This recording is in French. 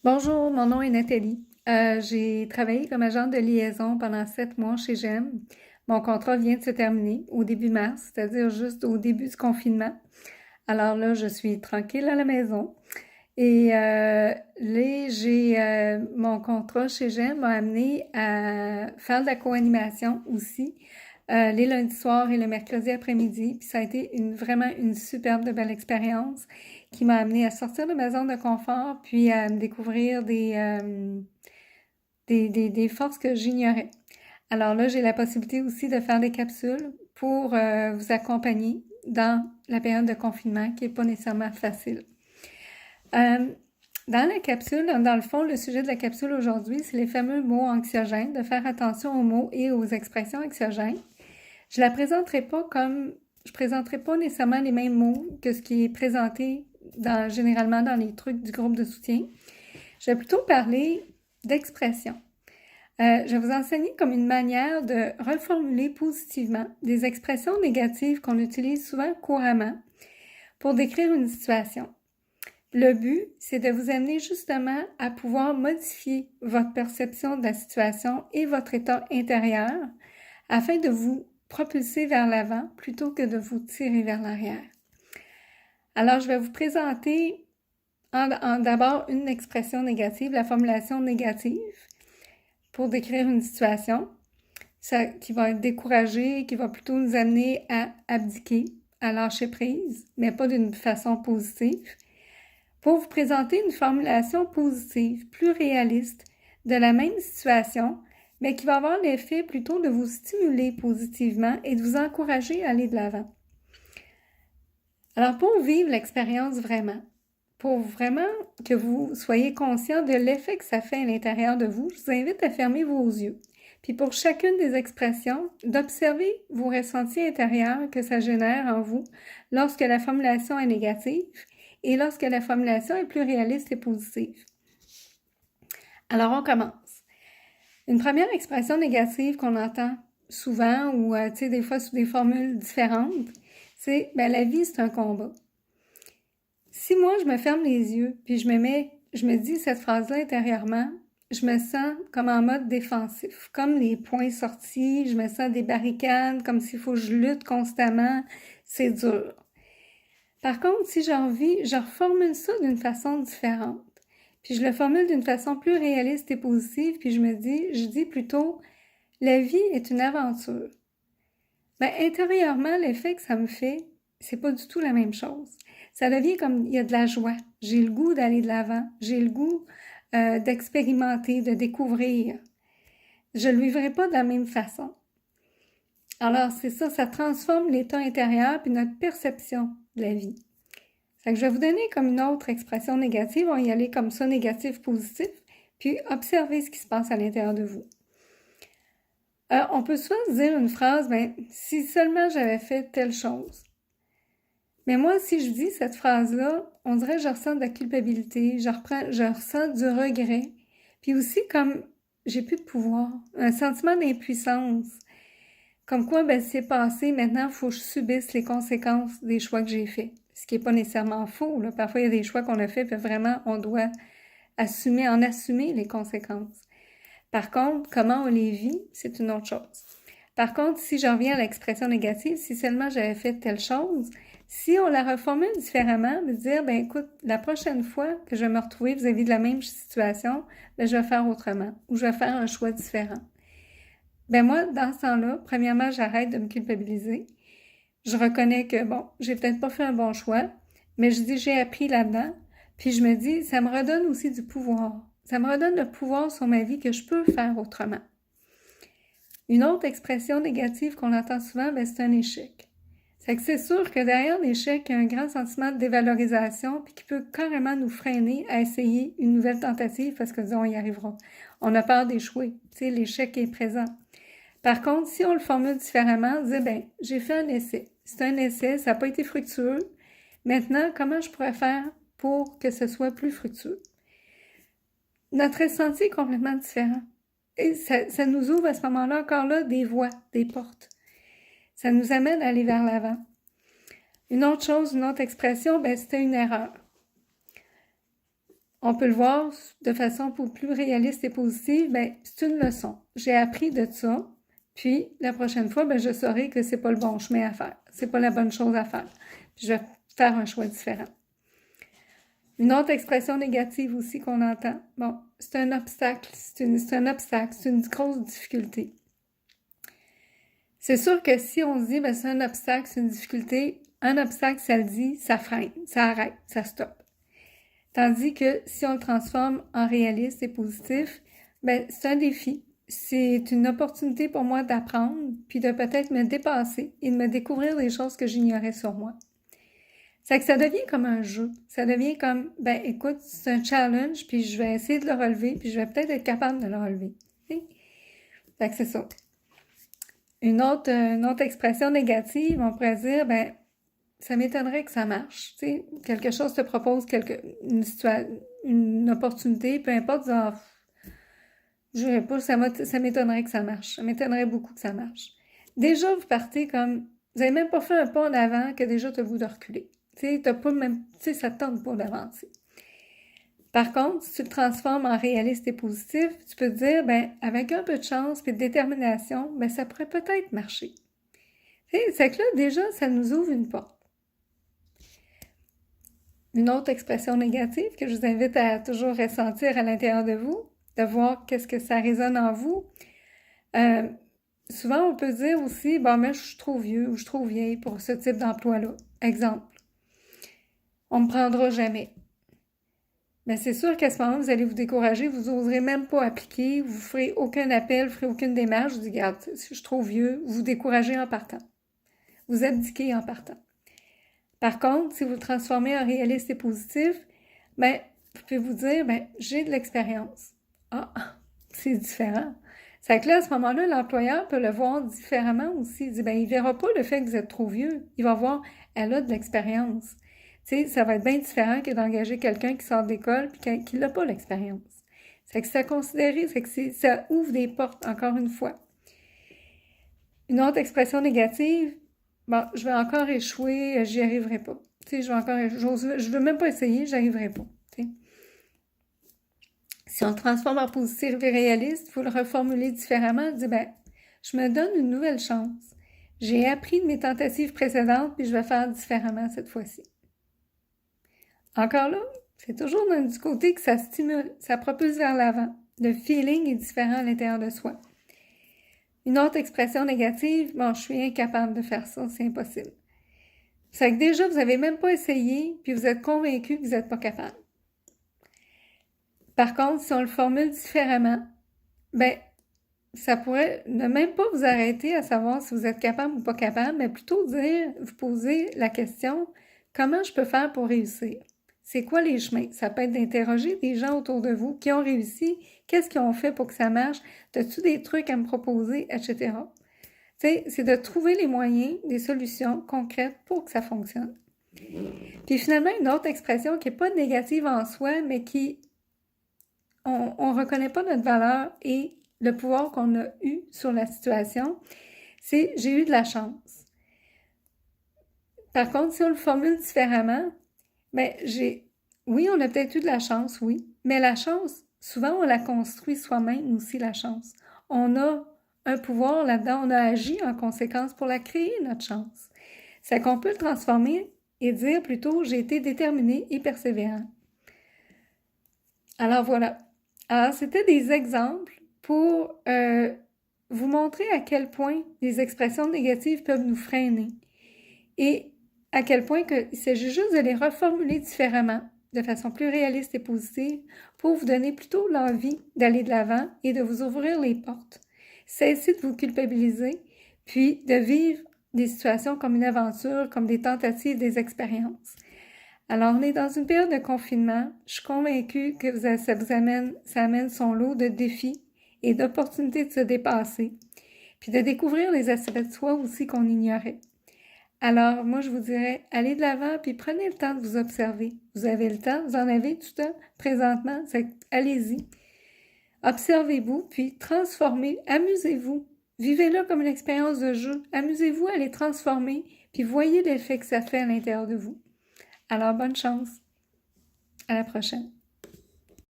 Bonjour, mon nom est Nathalie. J'ai travaillé comme agente de liaison pendant 7 mois chez GEM. Mon contrat vient de se terminer au début mars, c'est-à-dire juste au début du confinement. Alors là, je suis tranquille à la maison. Et là, mon contrat chez GEM m'a amené à faire de la co-animation aussi, les lundis soirs et le mercredi après-midi. Puis ça a été vraiment une superbe de belle expérience qui m'a amené à sortir de ma zone de confort, puis à me découvrir des forces que j'ignorais. Alors là, j'ai la possibilité aussi de faire des capsules pour vous accompagner dans la période de confinement qui n'est pas nécessairement facile. Euh, Dans la capsule, dans le fond, le sujet de la capsule aujourd'hui, c'est les fameux mots anxiogènes, de faire attention aux mots et aux expressions anxiogènes. Je la présenterai pas je présenterai pas nécessairement les mêmes mots que ce qui est présenté généralement dans les trucs du groupe de soutien. Je vais plutôt parler d'expressions. Je vais vous enseigner comme une manière de reformuler positivement des expressions négatives qu'on utilise souvent couramment pour décrire une situation. Le but, c'est de vous amener justement à pouvoir modifier votre perception de la situation et votre état intérieur afin de vous propulser vers l'avant plutôt que de vous tirer vers l'arrière. Alors, je vais vous présenter d'abord une expression négative, la formulation négative, pour décrire une situation qui va être découragée, qui va plutôt nous amener à abdiquer, à lâcher prise, mais pas d'une façon positive, pour vous présenter une formulation positive, plus réaliste, de la même situation, mais qui va avoir l'effet plutôt de vous stimuler positivement et de vous encourager à aller de l'avant. Alors, pour vivre l'expérience vraiment, pour vraiment que vous soyez conscient de l'effet que ça fait à l'intérieur de vous, je vous invite à fermer vos yeux. Puis pour chacune des expressions, d'observer vos ressentis intérieurs que ça génère en vous lorsque la formulation est négative et lorsque la formulation est plus réaliste et positive. Alors, on commence. Une première expression négative qu'on entend souvent ou, des fois sous des formules différentes, c'est « la vie, c'est un combat ». Si moi, je me ferme les yeux, puis je me dis cette phrase-là intérieurement, je me sens comme en mode défensif, comme les poings sortis, je me sens des barricades, comme s'il faut que je lutte constamment, c'est dur. Par contre, si j'ai envie, je reformule ça d'une façon différente. Puis je le formule d'une façon plus réaliste et positive, puis je dis plutôt, la vie est une aventure. Intérieurement, l'effet que ça me fait, c'est pas du tout la même chose. Ça devient comme, il y a de la joie. J'ai le goût d'aller de l'avant. J'ai le goût d'expérimenter, de découvrir. Je le vivrai pas de la même façon. Alors, c'est ça transforme l'état intérieur puis notre perception de la vie. Fait que je vais vous donner comme une autre expression négative. On va y aller comme ça, négatif, positif, puis observez ce qui se passe à l'intérieur de vous. On peut souvent se dire une phrase, si seulement j'avais fait telle chose. Mais moi, si je dis cette phrase-là, on dirait que je ressens de la culpabilité, je ressens du regret, puis aussi comme j'ai plus de pouvoir, un sentiment d'impuissance. Comme quoi, c'est passé, maintenant, il faut que je subisse les conséquences des choix que j'ai faits. Ce qui n'est pas nécessairement faux, là. Parfois, il y a des choix qu'on a faits, puis vraiment, on doit assumer les conséquences. Par contre, comment on les vit, c'est une autre chose. Par contre, si j'en reviens à l'expression négative, si seulement j'avais fait telle chose, si on la reformule différemment, de dire, écoute, la prochaine fois que je vais me retrouver vis-à-vis de la même situation, je vais faire autrement ou je vais faire un choix différent. Moi, dans ce temps-là, premièrement, j'arrête de me culpabiliser. Je reconnais que, j'ai peut-être pas fait un bon choix, mais je dis, j'ai appris là-dedans, puis je me dis, ça me redonne aussi du pouvoir. Ça me redonne le pouvoir sur ma vie que je peux faire autrement. Une autre expression négative qu'on entend souvent, c'est un échec. C'est sûr que derrière l'échec, il y a un grand sentiment de dévalorisation puis qui peut carrément nous freiner à essayer une nouvelle tentative parce que, disons, on y arrivera. On a peur d'échouer. L'échec est présent. Par contre, si on le formule différemment, dire, j'ai fait un essai. C'est un essai, ça n'a pas été fructueux. Maintenant, comment je pourrais faire pour que ce soit plus fructueux? Notre ressenti est complètement différent. Et ça nous ouvre à ce moment-là, encore là, des voies, des portes. Ça nous amène à aller vers l'avant. Une autre chose, une autre expression, c'était une erreur. on peut le voir de façon plus réaliste et positive, ben, c'est une leçon. J'ai appris de ça, puis la prochaine fois, ben, je saurai que c'est pas le bon chemin à faire, c'est pas la bonne chose à faire. Puis je vais faire un choix différent. Une autre expression négative aussi qu'on entend, bon, c'est un obstacle, c'est une grosse difficulté. C'est sûr que si on se dit, ben, c'est un obstacle, c'est une difficulté, un obstacle, ça le dit, ça freine, ça arrête, ça stoppe. Tandis que si on le transforme en réaliste et positif, ben, c'est un défi. C'est une opportunité pour moi d'apprendre, puis de peut-être me dépasser et de me découvrir des choses que j'ignorais sur moi. C'est que ça devient comme un jeu. Ça devient comme, ben, écoute, c'est un challenge, puis je vais essayer de le relever, puis je vais peut-être être capable de le relever. Fait que c'est ça. Une autre expression négative, on pourrait dire, ben, ça m'étonnerait que ça marche. Tu sais, quelque chose te propose une opportunité, peu importe, genre, je sais pas, ça m'étonnerait que ça marche. Ça m'étonnerait beaucoup que ça marche. Déjà, vous partez comme, vous n'avez même pas fait un pas en avant que déjà tu as le goût de reculer. Tu sais, ça te tente pas d'avancer. Par contre, si tu le transformes en réaliste et positif, tu peux te dire, ben, avec un peu de chance et de détermination, ben, ça pourrait peut-être marcher. C'est que là, déjà, ça nous ouvre une porte. Une autre expression négative que je vous invite à toujours ressentir à l'intérieur de vous, de voir qu'est-ce que ça résonne en vous. Souvent, on peut dire aussi, bon, mais je suis trop vieux ou je suis trop vieille pour ce type d'emploi-là. Exemple, on ne me prendra jamais. Mais c'est sûr qu'à ce moment, vous allez vous décourager, vous n'oserez même pas appliquer, vous ne ferez aucun appel, vous ne ferez aucune démarche, vous dites, regarde, si je suis trop vieux, vous vous découragez en partant. Vous abdiquez en partant. Par contre, si vous le transformez en réaliste et positif, ben, vous pouvez vous dire, ben, j'ai de l'expérience. Ah, c'est différent. C'est que là, à ce moment-là, l'employeur peut le voir différemment aussi. Il dit, ben, il verra pas le fait que vous êtes trop vieux. Il va voir, elle a de l'expérience. Tu sais, ça va être bien différent que d'engager quelqu'un qui sort d'école et qui n'a pas l'expérience. C'est que ça considéré, c'est que ça ouvre des portes, encore une fois. Une autre expression négative, bon, je vais encore échouer, j'y arriverai pas. Tu sais, je veux même pas essayer, j'y arriverai pas. Tu sais. Si on le transforme en positif et réaliste, il faut le reformuler différemment, dire, ben, je me donne une nouvelle chance. J'ai appris de mes tentatives précédentes, puis je vais faire différemment cette fois-ci. Encore là, c'est toujours du côté que ça stimule, ça propulse vers l'avant. Le feeling est différent à l'intérieur de soi. Une autre expression négative, bon, je suis incapable de faire ça, c'est impossible. C'est que déjà, vous n'avez même pas essayé, puis vous êtes convaincu que vous n'êtes pas capable. Par contre, si on le formule différemment, ben, ça pourrait ne même pas vous arrêter à savoir si vous êtes capable ou pas capable, mais plutôt vous poser la question, comment je peux faire pour réussir? C'est quoi les chemins? Ça peut être d'interroger des gens autour de vous qui ont réussi, qu'est-ce qu'ils ont fait pour que ça marche, as-tu des trucs à me proposer, etc. Tu sais, c'est de trouver les moyens, des solutions concrètes pour que ça fonctionne. Puis finalement, une autre expression qui n'est pas négative en soi, mais qui, on ne reconnaît pas notre valeur et le pouvoir qu'on a eu sur la situation, c'est « j'ai eu de la chance ». Par contre, si on le formule différemment, ben, oui, on a peut-être eu de la chance, oui, mais la chance, souvent, on la construit soi-même aussi, la chance. On a un pouvoir là-dedans, on a agi en conséquence pour la créer, notre chance. C'est qu'on peut le transformer et dire plutôt, j'ai été déterminé et persévérant. Alors voilà. Alors, c'était des exemples pour vous montrer à quel point les expressions négatives peuvent nous freiner et à quel point il s'agit juste de les reformuler différemment, de façon plus réaliste et positive, pour vous donner plutôt l'envie d'aller de l'avant et de vous ouvrir les portes. Cessez de vous culpabiliser, puis de vivre des situations comme une aventure, comme des tentatives, des expériences. Alors, on est dans une période de confinement. Je suis convaincue que ça amène son lot de défis et d'opportunités de se dépasser, puis de découvrir les aspects de soi aussi qu'on ignorait. Alors, moi, je vous dirais, allez de l'avant, puis prenez le temps de vous observer. Vous avez le temps, vous en avez tout le temps présentement, allez-y. Observez-vous, puis transformez, amusez-vous. Vivez-le comme une expérience de jeu. Amusez-vous à les transformer, puis voyez l'effet que ça fait à l'intérieur de vous. Alors, bonne chance. À la prochaine.